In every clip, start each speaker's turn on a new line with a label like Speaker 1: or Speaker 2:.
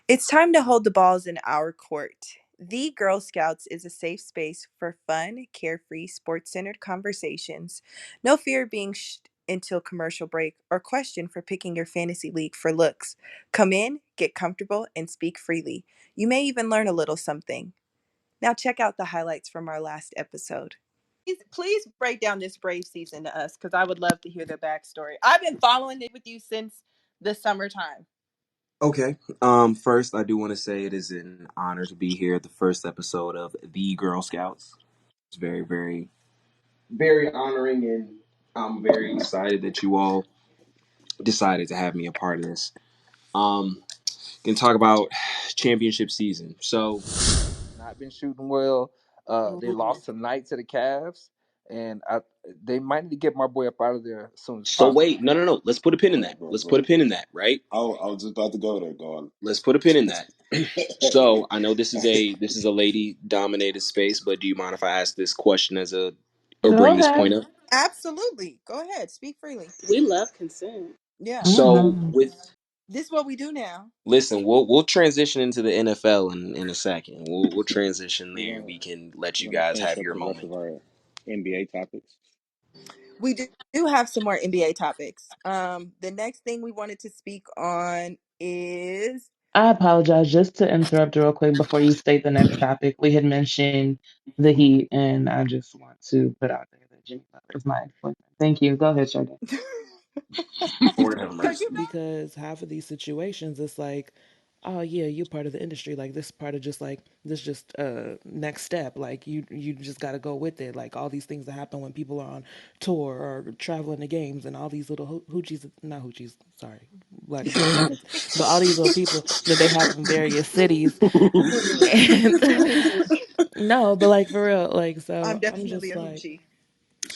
Speaker 1: It's time to hold the balls in our court. The Girl Scouts is a safe space for fun, carefree, sports centered conversations. No fear of being into a commercial break or questioned for picking your fantasy league for looks. Come in, get comfortable, and speak freely. You may even learn a little something. Now, check out the highlights from our last episode. Please break down this Brave season to us because I would love to hear the backstory. I've been following it with you since the summertime.
Speaker 2: Okay. First, I do want to say it is an honor to be here at the first episode of The Girl Scouts. It's very, very, very honoring, and I'm very excited that you all decided to have me a part of this. Um, can talk about championship season. So,
Speaker 3: Not been shooting well. They lost tonight to the Cavs, and they might need to get my boy up out of there as soon as
Speaker 2: so
Speaker 3: possible.
Speaker 2: wait, no. Let's put a pin in that. Let's put a pin in that, right?
Speaker 4: I was just about to go there, God.
Speaker 2: Let's put a pin in that. So I know this is a lady dominated space, but do you mind if I ask this question as a or
Speaker 5: Go
Speaker 2: bring this
Speaker 5: ahead.
Speaker 2: point up?
Speaker 1: Absolutely. Go ahead. Speak freely.
Speaker 6: We love consent.
Speaker 1: Yeah.
Speaker 2: So
Speaker 5: Hmm.
Speaker 2: with
Speaker 1: This is what we do now.
Speaker 2: listen, we'll transition into the NFL in a second. We'll transition
Speaker 4: We're
Speaker 2: there, and
Speaker 4: gonna
Speaker 2: we can let you
Speaker 4: we're gonna
Speaker 2: guys
Speaker 4: finish
Speaker 2: have
Speaker 4: up
Speaker 2: your
Speaker 4: the rest
Speaker 2: moment.
Speaker 4: of our NBA topics.
Speaker 1: We do have some more NBA topics. The next thing we wanted to speak on is
Speaker 5: I apologize. Just to interrupt real quick before you state the next topic, we had mentioned the Heat, and I just want to put out there that Jimmy Butler is my ex-boyfriend. Thank you. Go ahead, Sade.
Speaker 2: Lord have
Speaker 1: so you
Speaker 2: mercy.
Speaker 1: know
Speaker 7: Because half of these situations, it's like, oh yeah, you're part of the industry. Like this part of just like this just next step. Like you just got to go with it. Like all these things that happen when people are on tour or traveling to games, and all these little hoochies, not hoochies. Sorry, Black Americans, but all these little people that they have in various cities, and no, but like for real, like
Speaker 1: I'm
Speaker 7: so I'm
Speaker 1: definitely
Speaker 7: just
Speaker 1: a
Speaker 7: like
Speaker 1: hoochie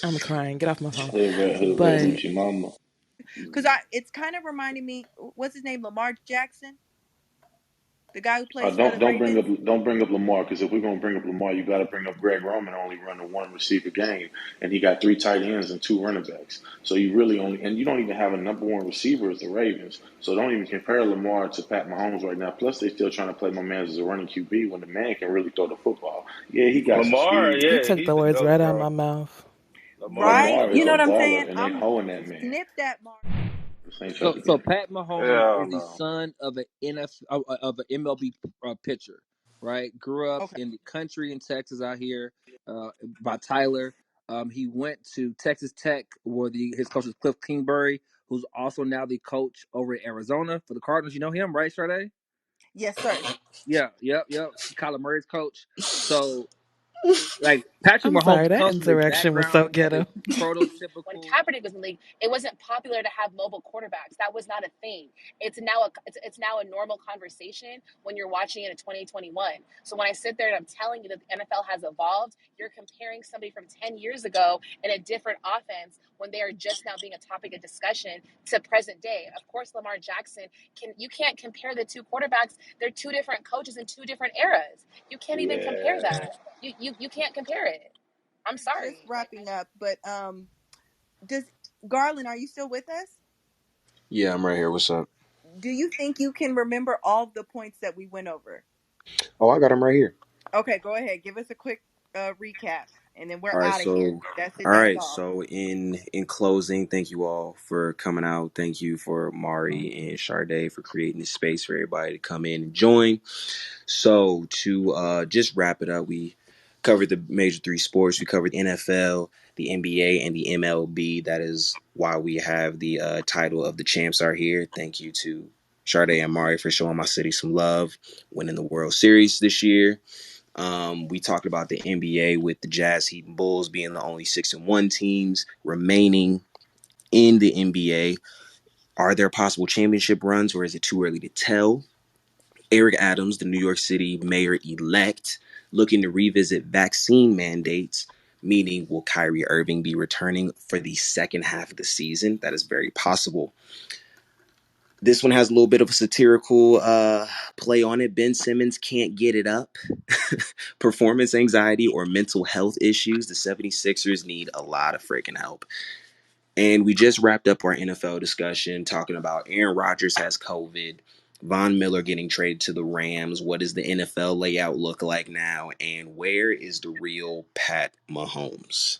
Speaker 7: I'm crying. Get off my phone.
Speaker 4: Hood rat
Speaker 7: But
Speaker 4: hoochie mama.
Speaker 1: because I it's kind of reminding me. What's his name? Lamar Jackson, the guy who plays for the Ravens.
Speaker 4: Don't bring up Lamar, because if we're gonna bring up Lamar, you got to bring up Greg Roman only running one receiver game, and he got three tight ends and two running backs. So you really only, and you don't even have a number one receiver as the Ravens. So don't even compare Lamar to Pat Mahomes right now. Plus they still trying to play my man as a running QB when the man can really throw the football. Yeah, he got some
Speaker 3: Lamar,
Speaker 4: speed.
Speaker 7: you
Speaker 3: yeah,
Speaker 7: took
Speaker 3: he's
Speaker 7: the
Speaker 3: the
Speaker 7: words
Speaker 3: goat,
Speaker 7: right out of
Speaker 3: bro.
Speaker 7: my mouth.
Speaker 3: Lamar the
Speaker 1: Right?
Speaker 4: Lamar
Speaker 1: You
Speaker 4: is
Speaker 3: goat.
Speaker 1: know
Speaker 4: a
Speaker 1: what I'm
Speaker 4: baller,
Speaker 1: saying?
Speaker 4: and they
Speaker 1: I'm
Speaker 4: hoeing that man.
Speaker 1: snip that Mark.
Speaker 4: This ain't
Speaker 8: So,
Speaker 4: Chucky.
Speaker 8: so Pat Mahomes
Speaker 3: Hell
Speaker 8: is the
Speaker 3: no.
Speaker 8: son of an of an MLB pitcher, right? Grew up
Speaker 1: Okay.
Speaker 8: in the country in Texas out here by Tyler. He went to Texas Tech, where his coach is Cliff Kingsbury, who's also now the coach over in Arizona for the Cardinals. You know him, right, Sade?
Speaker 1: Yes, sir.
Speaker 8: Yeah, yep. Kyler Murray's coach. So like Patrick
Speaker 7: I'm sorry,
Speaker 8: Mahomes
Speaker 7: that
Speaker 8: comes from a
Speaker 7: insurrection was so
Speaker 8: background of a
Speaker 7: ghetto.
Speaker 6: When
Speaker 8: prototypical.
Speaker 6: Kaepernick was in the league, it wasn't popular to have mobile quarterbacks. That was not a thing. It's now a normal conversation when you're watching it in 2021. So when I sit there and I'm telling you that the NFL has evolved, you're comparing somebody from 10 years ago in a different offense when they are just now being a topic of discussion to present day. Of course, Lamar Jackson you can't compare the two quarterbacks. They're two different coaches in two different eras. You can't even compare
Speaker 4: Yeah.
Speaker 6: that. You can't compare it. I'm
Speaker 1: Just
Speaker 6: sorry. Like
Speaker 1: wrapping up, but does Garland? Are you still with us?
Speaker 2: Yeah, I'm right here. What's up?
Speaker 1: Do you think you can remember all of the points that we went over?
Speaker 2: Oh, I got him right here.
Speaker 1: Okay, go ahead. Give us a quick recap, and then we're
Speaker 2: All right,
Speaker 1: out of here.
Speaker 2: so
Speaker 1: That's it.
Speaker 2: all
Speaker 1: That's
Speaker 2: right,
Speaker 1: all.
Speaker 2: so in closing, thank you all for coming out. Thank you for Mari and Sade for creating this space for everybody to come in and join. So to just wrap it up, we covered the major three sports. We covered the NFL, the NBA, and the MLB. That is why we have the title of the champs are here. Thank you to Sade and Mari for showing my city some love, winning the World Series this year. We talked about the NBA with the Jazz, Heat, and Bulls being the only 6-1 teams remaining in the NBA. Are there possible championship runs, or is it too early to tell? Eric Adams, the New York City mayor elect, looking to revisit vaccine mandates, meaning will Kyrie Irving be returning for the second half of the season? That is very possible. This one has a little bit of a satirical play on it. Ben Simmons can't get it up. Performance anxiety or mental health issues. The 76ers need a lot of freaking help. And we just wrapped up our NFL discussion talking about Aaron Rodgers has COVID. Von Miller getting traded to the Rams. What does the NFL layout look like now? And where is the real Pat Mahomes?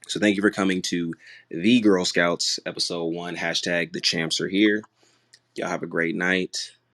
Speaker 2: So thank you for coming to the Girl Scouts episode 1. Hashtag the champs are here. Y'all have a great night.